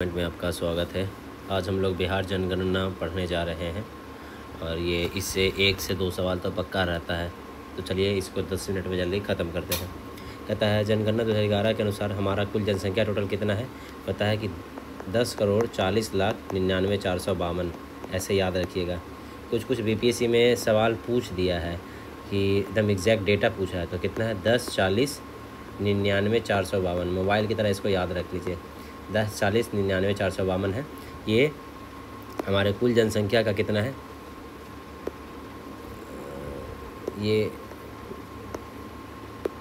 में आपका स्वागत है। आज हम लोग बिहार जनगणना पढ़ने जा रहे हैं और ये इससे 1 से 2 सवाल तो पक्का रहता है। तो चलिए इसको 10 मिनट में जल्दी ख़त्म करते हैं। कहता है जनगणना 2011 के अनुसार हमारा कुल जनसंख्या टोटल कितना है। पता है कि 10,40,99,452। ऐसे याद रखिएगा। कुछ बीपीएससी में सवाल पूछ दिया है कि एकदम एग्जैक्ट डेटा पूछा है, तो कितना है 10,40,99,452। मोबाइल की तरह इसको याद रख लीजिए। 10,40,99,452 है। ये हमारे कुल जनसंख्या का कितना है,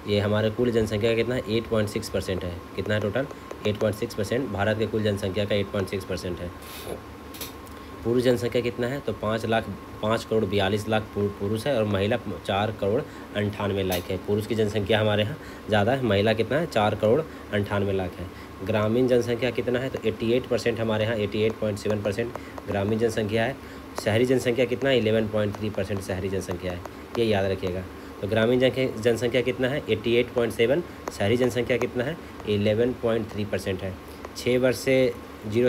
ये हमारे कुल जनसंख्या का कितना है 8.6% है। कितना है टोटल 8.6%। भारत के कुल जनसंख्या का 8.6% है। पुरुष जनसंख्या कितना है तो 5,42,00,000 पुरुष है और महिला 4,98,00,000 है। पुरुष की जनसंख्या हमारे यहाँ ज़्यादा है, महिला कितना है 4,98,00,000 है। ग्रामीण जनसंख्या कितना है तो 88% हमारे यहाँ 88.7% ग्रामीण जनसंख्या है। शहरी जनसंख्या कितना है 11.3% शहरी जनसंख्या है। ये याद रखिएगा। तो ग्रामीण जनसंख्या कितना है 88.7, शहरी जनसंख्या कितना है 11.3% है। 0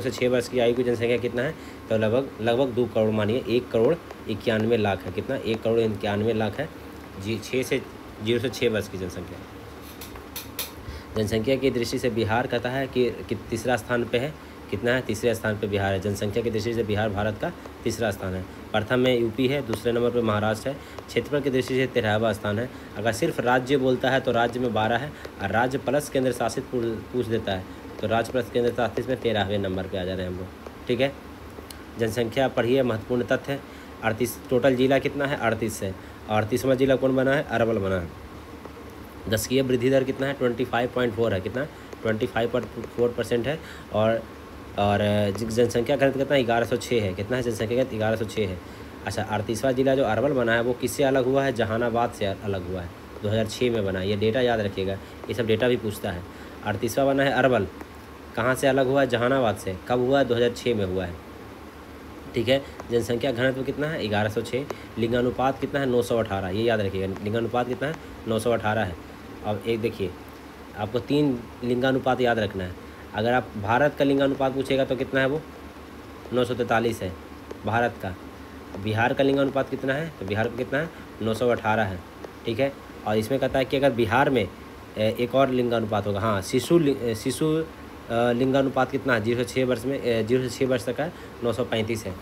से 6 वर्ष की आयु की जनसंख्या कितना है तो लगभग 2 करोड़, मानिए 1,91,00,000 है। कितना 1,91,00,000 है जी। 0 से 6 वर्ष की जनसंख्या की दृष्टि से बिहार कहता है कि तीसरा स्थान पे है। कितना है तीसरे स्थान पे बिहार है। जनसंख्या की दृष्टि से बिहार भारत का तीसरा स्थान है। प्रथम में यूपी है, दूसरे नंबर पे महाराष्ट्र है। क्षेत्रफल की दृष्टि से 13वां स्थान है। अगर सिर्फ राज्य बोलता है तो राज्य में 12 है, और राज्य प्लस केंद्र शासित पूछ देता है तो राज्य प्लस केंद्र शासित में 13वें नंबर पे आ जा रहे हैं हम लोग। ठीक है, जनसंख्या पढ़िए, महत्वपूर्ण तथ्य है। 38 टोटल जिला कितना है 38 है। 38वां जिला कौन बना है, अरवल बना है। दशकीय वृद्धि दर कितना है 25.4 है। कितना 25.4% है। और जनसंख्या घनत्व कितना 1106 है। कितना है जनसंख्या घनत्व 1106 है। अच्छा, 38वां जिला जो अरवल बना है वो किससे अलग हुआ है, जहानाबाद से अलग हुआ है। 2006 में बना है। ये डेटा याद रखिएगा, ये सब डेटा भी पूछता है। 38वां बना है अरवल, कहाँ से अलग हुआ है, जहानाबाद से। कब हुआ है 2006 में हुआ है। ठीक है, जनसंख्या घनत्व कितना है 1106। लिंगानुपात कितना है 918। ये याद रखिएगा, लिंगानुपात कितना है 918 है। अब एक देखिए, आपको 3 लिंगानुपात याद रखना है। अगर आप भारत का लिंगानुपात पूछेगा तो कितना है वो 943 है भारत का। बिहार का लिंगानुपात कितना है तो बिहार का कितना है 918 है। ठीक है, और इसमें कहता है कि अगर बिहार में एक और लिंगानुपात होगा, हाँ शिशु लिंगानुपात कितना है 0 से 6 वर्ष में 0 से 6 वर्ष तक है 935 है।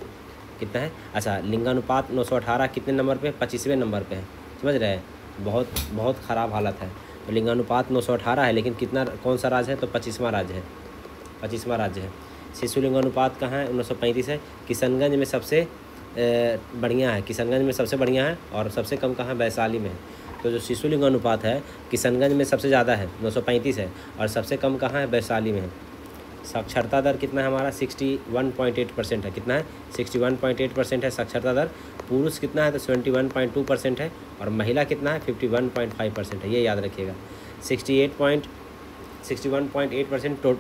कितना है, अच्छा लिंगानुपात 918 कितने नंबर पे 25वें नंबर पे है। समझ रहे हैं, बहुत ख़राब हालत है। तो लिंगानुपात 918 है, लेकिन कितना कौन सा राज्य है तो 25वां राज्य है। 25वां राज्य है। शिशु लिंगानुपात कहाँ है 935 है। किशनगंज में सबसे बढ़िया है, किशनगंज में सबसे बढ़िया है। और सबसे कम कहाँ वैशाली में है। तो जो शिशु लिंगानुपात है किशनगंज में सबसे ज़्यादा है 935 है, और सबसे कम कहाँ है वैशाली में है। साक्षरता दर कितना है हमारा 61.8% है। कितना है 61.8% है साक्षरता दर। पुरुष कितना है तो 71.2% है, और महिला कितना है 51.5% है। ये याद रखिएगा, 61.8%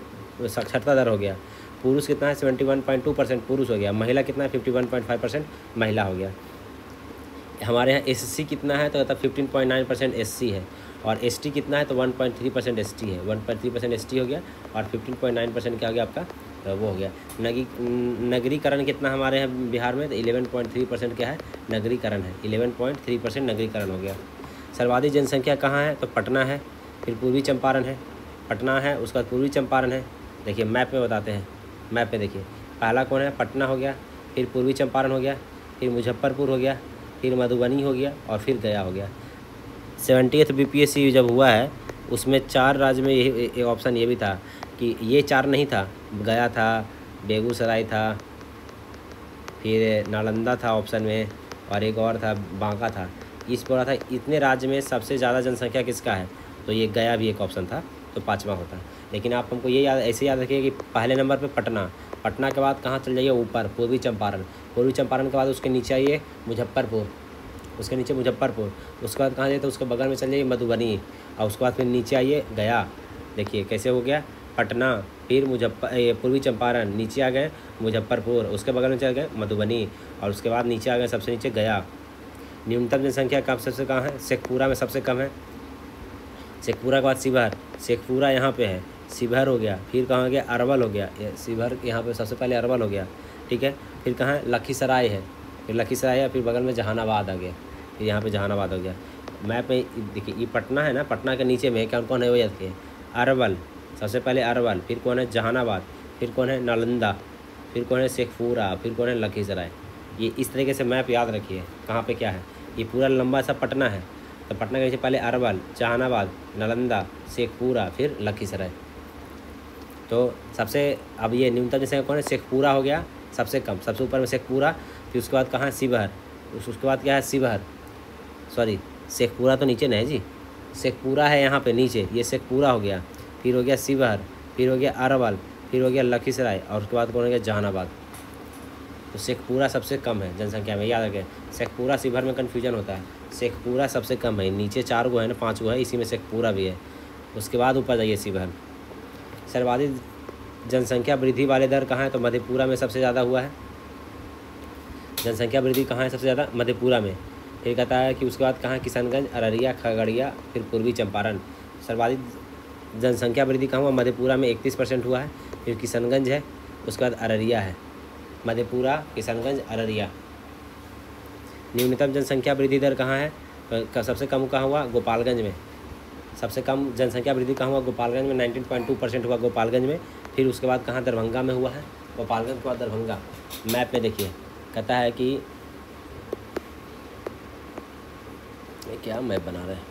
साक्षरता दर हो गया। पुरुष कितना है 71.2% पुरुष हो गया। महिला कितना है 51.5% महिला हो गया। हमारे यहाँ एससी कितना है तो 15.9% एससी है, और एसटी कितना है तो 1.3% एसटी है। 1.3% एसटी हो गया, और 15.9% क्या हो गया आपका तो वो हो गया। नगरीकरण कितना हमारे यहाँ बिहार में तो 11.3% क्या है नगरीकरण है। 11.3% नगरीकरण हो गया। सर्वाधिक जनसंख्या कहाँ है तो पटना है, फिर पूर्वी चंपारण है। पटना है, उसका पूर्वी चंपारण है। देखिए मैप में बताते हैं, मैप में देखिए पहला कौन है पटना हो गया, फिर पूर्वी चंपारण हो गया, फिर मुजफ्फरपुर हो गया, फिर मधुबनी हो गया, और फिर गया हो गया। 70th बीपीएससी जब हुआ है उसमें 4 राज्य में यही ऑप्शन ये भी था कि ये 4 नहीं था, गया था, बेगूसराय था, फिर नालंदा था ऑप्शन में, और एक और था बांका था। इस पर था इतने राज्य में सबसे ज़्यादा जनसंख्या किसका है तो ये गया भी एक ऑप्शन था, तो 5वां होता। लेकिन आप हमको ये ऐसे याद रखिए कि पहले नंबर पे पटना, पटना के बाद कहाँ चल जाइए ऊपर पूर्वी चंपारण, पूर्वी चंपारण के बाद उसके नीचे आइए मुजफ्फरपुर, उसके नीचे मुजफ्फरपुर, उसके बाद कहाँ जाइए तो उसके बगल में चल जाइए मधुबनी, और उसके बाद फिर नीचे आइए गया। देखिए कैसे हो गया, पटना, फिर पूर्वी चंपारण, नीचे आ गए मुजफ्फरपुर, उसके बगल में चल गए मधुबनी, और उसके बाद नीचे आ गए सबसे नीचे गया। न्यूनतम जनसंख्या कहाँ सबसे कहाँ है शेखपुरा में सबसे कम है। शेखपुरा के बाद शिवहर, शेखपुरा यहाँ पे है, शिवहर हो गया, फिर कहाँ हो गया अरवल हो गया, शिवहर यहाँ पे सबसे पहले अरवल हो गया, ठीक है। फिर कहाँ है लखीसराय है, फिर लखीसराय है, फिर बगल में जहानाबाद आ गया, फिर यहाँ पे जहानाबाद हो गया। मैप में देखिए ये पटना है ना, पटना के नीचे में कौन कौन है वो याद रखिए, अरवल सबसे पहले अरवल, फिर कौन है जहानाबाद, फिर कौन है नालंदा, फिर कौन है शेखपुरा, फिर कौन है लखीसराय। ये इस तरीके से मैप याद रखिए कहाँ पे क्या है। ये पूरा लंबा सा पटना है, तो पटना के नीचे पहले अरवल, जहानाबाद, नालंदा, शेखपुरा, फिर लखीसराय। तो सबसे अब ये न्यूनतम जैसे कौन है शेखपुरा हो गया सबसे कम, सबसे ऊपर में शेखपुरा, फिर उसके बाद कहाँ शिवहर, उसके बाद क्या है शिवहर, सॉरी शेखपुरा तो नीचे नहीं है जी, शेखपुरा है यहाँ पे नीचे, ये शेखपुरा हो गया, फिर हो गया शिवहर, फिर हो गया अरवल, फिर हो गया लखीसराय, और उसके बाद कौन हो गया जहानाबाद। तो शेखपुरा सबसे कम है जनसंख्या में, याद रखें। शेखपुरा शिवहर में कन्फ्यूजन होता है, शेखपुरा सबसे कम है, नीचे 4 गो है ना, 5 गो है, इसी में शेखपुरा भी है। उसके बाद ऊपर जाइए शिवहर। सर्वाधिक जनसंख्या वृद्धि वाले दर कहाँ है, तो मधेपुरा में सबसे ज़्यादा हुआ है। जनसंख्या वृद्धि कहाँ है सबसे ज़्यादा, मधेपुरा में। फिर कहता है कि उसके बाद कहाँ, किशनगंज, अररिया, खगड़िया, फिर पूर्वी चंपारण। सर्वाधिक जनसंख्या वृद्धि कहाँ हुआ, मधेपुरा में 31% हुआ है, फिर किशनगंज है, उसके बाद अररिया है। मधेपुरा, किशनगंज, अररिया। न्यूनतम जनसंख्या वृद्धि दर कहाँ है, तो सबसे कम कहाँ हुआ, गोपालगंज में। सबसे कम जनसंख्या वृद्धि कहाँ हुआ, गोपालगंज में 19.2% हुआ गोपालगंज में। फिर उसके बाद कहाँ, दरभंगा में हुआ है, गोपालगंज के बाद दरभंगा। मैप में देखिए कहता है कि क्या मैप बना रहे हैं,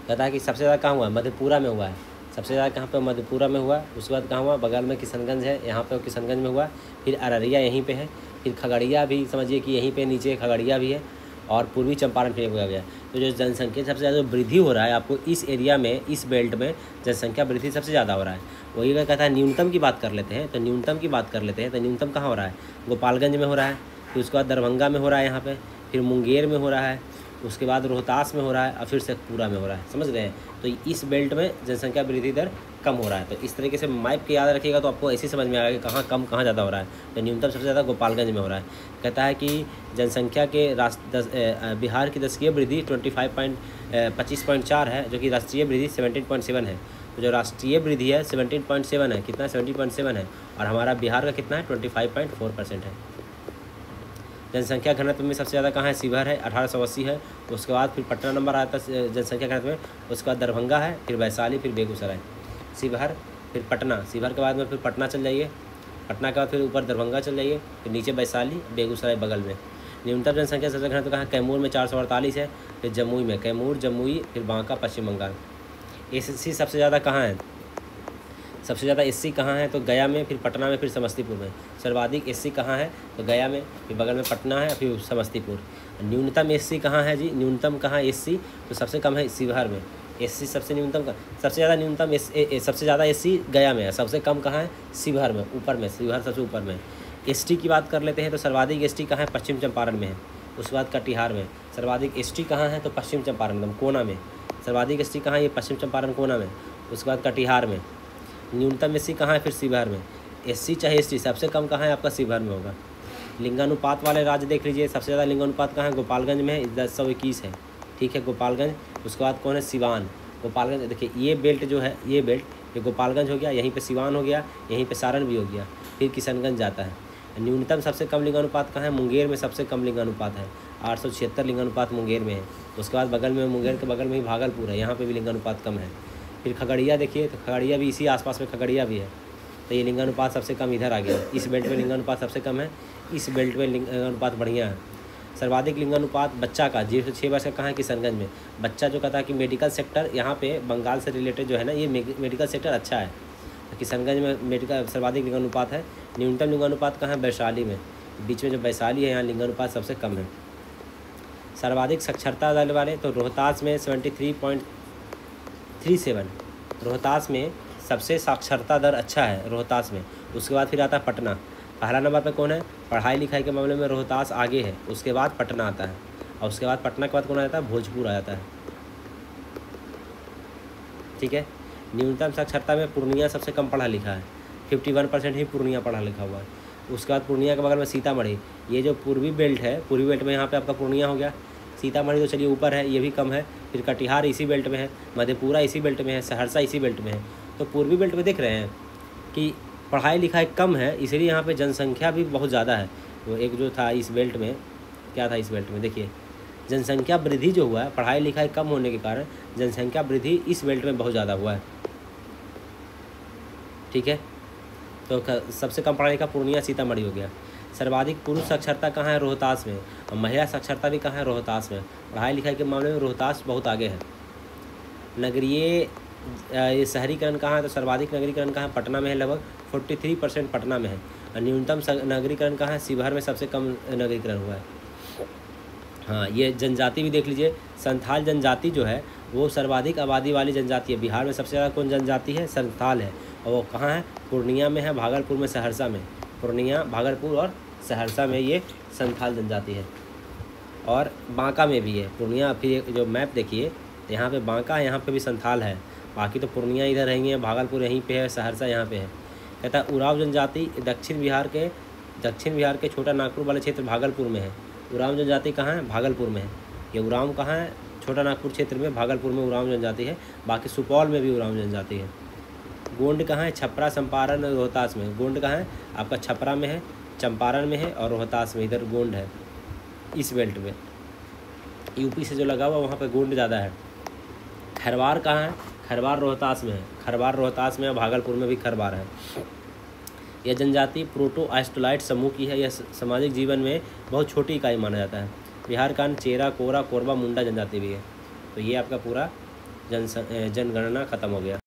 कहता है कि सबसे ज़्यादा कहाँ हुआ, मधेपुरा में हुआ है, सबसे ज़्यादा कहाँ पे, मधेपुरा में हुआ। उसके बाद कहाँ हुआ, बगल में किशनगंज है, यहाँ पे किशनगंज में हुआ। फिर अररिया यहीं पे है, फिर खगड़िया भी समझिए कि यहीं पे नीचे खगड़िया भी है, और पूर्वी चंपारण फिर हुआ गया। तो जो जनसंख्या सबसे ज़्यादा वृद्धि हो रहा है आपको इस एरिया में, इस बेल्ट में जनसंख्या वृद्धि सबसे ज़्यादा हो रहा है। वही अगर कहता है न्यूनतम की बात कर लेते हैं, तो न्यूनतम की बात कर लेते हैं, तो न्यूनतम कहाँ हो रहा है, गोपालगंज में हो रहा है, फिर उसके बाद दरभंगा में हो रहा है यहाँ पे, फिर मुंगेर में हो रहा है, उसके बाद रोहतास में हो रहा है, और फिर शेखपुरा में हो रहा है। समझ गए हैं। तो इस बेल्ट में जनसंख्या वृद्धि दर कम हो रहा है। तो इस तरीके से मैप के याद रखिएगा तो आपको ऐसे समझ में आएगा कि कहाँ कम कहाँ ज़्यादा हो रहा है। तो न्यूनतम सबसे ज़्यादा गोपालगंज में हो रहा है। कहता है कि जनसंख्या के बिहार की दशकीय वृद्धि 25.4 है, जो कि राष्ट्रीय वृद्धि 17.7 है। तो जो राष्ट्रीय वृद्धि है 17.7 है, कितना 17.7 है, और हमारा बिहार का कितना है 25.4% है। जनसंख्या घनत्व में सबसे ज़्यादा कहाँ है, शिवहर है 1880 है। उसके बाद फिर पटना नंबर आता है जनसंख्या घनत्व में, उसके बाद दरभंगा है, फिर वैशाली, फिर बेगूसराय। शिवहर, फिर पटना, शिवहर के बाद में फिर पटना चल जाइए, पटना के बाद फिर ऊपर दरभंगा चल जाइए, फिर नीचे वैशाली, बेगूसराय बगल में। न्यूनतम जनसंख्या सबसे घनत्व कहाँ है, कैमूर में 448 है, फिर जमुई में, कैमूर, जमुई, फिर बांका, पश्चिम बंगाल। एससी सबसे ज़्यादा कहाँ है, सबसे ज़्यादा एससी कहाँ है, तो गया में, फिर पटना में, फिर समस्तीपुर में। सर्वाधिक एससी कहाँ है, तो गया में, फिर बगल में पटना है, फिर समस्तीपुर। न्यूनतम एससी कहाँ है जी, न्यूनतम कहाँ एससी, तो सबसे कम है शिवहर में। एससी सबसे न्यूनतम का, सबसे ज़्यादा न्यूनतम सबसे ज़्यादा एससी गया में है, सबसे कम कहाँ है, शिवहर में, ऊपर में, शिवहर सबसे ऊपर में। एसटी की बात कर लेते हैं तो सर्वाधिक एसटी कहाँ है, पश्चिम चंपारण में है, उसके बाद कटिहार में। सर्वाधिक एसटी कहाँ है, तो पश्चिम चंपारण कोना में। सर्वाधिक एसटी कहाँ है, ये पश्चिम चंपारण कोना में, उसके बाद कटिहार में। न्यूनतम एससी कहाँ है, फिर शिवहर में। एससी चाहे एसटी सबसे कम कहाँ है, आपका शिवहर में होगा। लिंगानुपात वाले राज्य देख लीजिए, सबसे ज़्यादा लिंगानुपात कहाँ है, गोपालगंज में है, 1021 है, ठीक है, गोपालगंज। उसके बाद कौन है, सिवान। गोपालगंज देखिए ये बेल्ट जो है, ये बेल्ट, ये गोपालगंज हो गया, यहीं पे सिवान हो गया, यहीं पे सारण भी हो गया, फिर किशनगंज जाता है। न्यूनतम सबसे कम लिंगानुपात कहाँ है, मुंगेर में सबसे कम लिंगानुपात है, 876 लिंगानुपात मुंगेर में है। उसके बाद बगल में, मुंगेर के बगल में ही भागलपुर है, यहाँ पे भी लिंगानुपात कम है। फिर खगड़िया देखिए, तो खगड़िया भी इसी आसपास में खगड़िया भी है, तो ये लिंगानुपात सबसे कम इधर आ गया। इस बेल्ट में लिंगानुपात सबसे कम है, इस बेल्ट में लिंगानुपात बढ़िया है। सर्वाधिक लिंगानुपात बच्चा का 0 से 6 वर्ष का कहाँ है, किशनगंज में। बच्चा जो कहता है कि मेडिकल सेक्टर यहाँ पे बंगाल से रिलेटेड जो है ना, ये मेडिकल सेक्टर अच्छा है, तो किशनगंज में मेडिकल सर्वाधिक लिंगानुपात है। न्यूनतम लिंगानुपात कहाँ है, वैशाली में, बीच में जो वैशाली है यहाँ लिंगानुपात सबसे कम है। सर्वाधिक साक्षरता दर वाले तो रोहतास में 73.37, रोहतास में सबसे साक्षरता दर अच्छा है रोहतास में। उसके बाद फिर आता है पटना, पहला नंबर पे कौन है, पढ़ाई लिखाई के मामले में रोहतास आगे है, उसके बाद पटना आता है, और उसके बाद पटना के बाद कौन आ जाता है, भोजपुर आ जाता है, ठीक है। न्यूनतम साक्षरता में पूर्णिया सबसे कम पढ़ा लिखा है, 51% ही पूर्णिया पढ़ा लिखा हुआ है। उसके बाद पूर्णिया के बगल में सीतामढ़ी, ये जो पूर्वी बेल्ट है, पूर्वी बेल्ट में यहाँ पे आपका पूर्णिया हो गया, सीतामढ़ी तो चलिए ऊपर है, ये भी कम है। फिर कटिहार इसी बेल्ट में है, मधेपुरा इसी बेल्ट में है, सहरसा इसी बेल्ट में है। तो पूर्वी बेल्ट में देख रहे हैं कि पढ़ाई लिखाई कम है, इसलिए यहाँ पे जनसंख्या भी बहुत ज़्यादा है। वो एक जो था इस बेल्ट में, क्या था इस बेल्ट में, देखिए जनसंख्या वृद्धि जो हुआ है, पढ़ाई लिखाई कम होने के कारण जनसंख्या वृद्धि इस बेल्ट में बहुत ज़्यादा हुआ है। ठीक है, तो सबसे कम पढ़ाई का पूर्णिया सीतामढ़ी हो गया। सर्वाधिक पुरुष साक्षरता कहाँ है, रोहतास में। और महिला साक्षरता भी कहाँ है, रोहतास में। पढ़ाई लिखाई के मामले में रोहतास बहुत आगे है। नगरीय ये शहरीकरण कहाँ है, तो सर्वाधिक नगरीकरण कहाँ है, पटना में है, लगभग 43% पटना में है। और न्यूनतम नगरीकरण कहाँ है, शिवहर में सबसे कम नगरीकरण हुआ है। हाँ, ये जनजाति भी देख लीजिए, संथाल जनजाति जो है वो सर्वाधिक आबादी वाली जनजाति है। बिहार में सबसे ज़्यादा कौन जनजाति है, संथाल है। और वो कहाँ है, पूर्णिया में है, भागलपुर में, सहरसा में। पूर्णिया, भागलपुर और सहरसा में ये संथाल जनजाति है। और बांका में भी है, पूर्णिया। फिर जो मैप देखिए, यहाँ पे बांका है, यहाँ पे भी संथाल है। बाकी तो पूर्णिया इधर रहेंगे, भागलपुर यहीं पे है, सहरसा यहाँ पे है। कहता है उरांव जनजाति दक्षिण बिहार के छोटा नागपुर वाले क्षेत्र भागलपुर में है। उरांव जनजाति कहाँ है, भागलपुर में है। ये उरांव कहाँ है, छोटा नागपुर क्षेत्र में, भागलपुर में उरांव जनजाति है। बाकी सुपौल में भी उरांव जनजाति है। गोंड कहाँ है, छपरा, चंपारण, रोहतास में। गोंड कहाँ है आपका, छपरा में है, चंपारण में है और रोहतास में, इधर गोंड है इस बेल्ट में। यूपी से जो लगा हुआ वहाँ पे गोंड ज़्यादा है। खरवार कहाँ है, खरवार रोहतास में है। खरवार रोहतास में और भागलपुर में भी खरवार है। यह जनजाति प्रोटो आइस्टोलाइट समूह की है। यह सामाजिक जीवन में बहुत छोटी इकाई माना जाता है। बिहार का चेरा, कोरा, कोरबा, मुंडा जनजाति भी है। तो ये आपका पूरा जनगणना खत्म हो गया।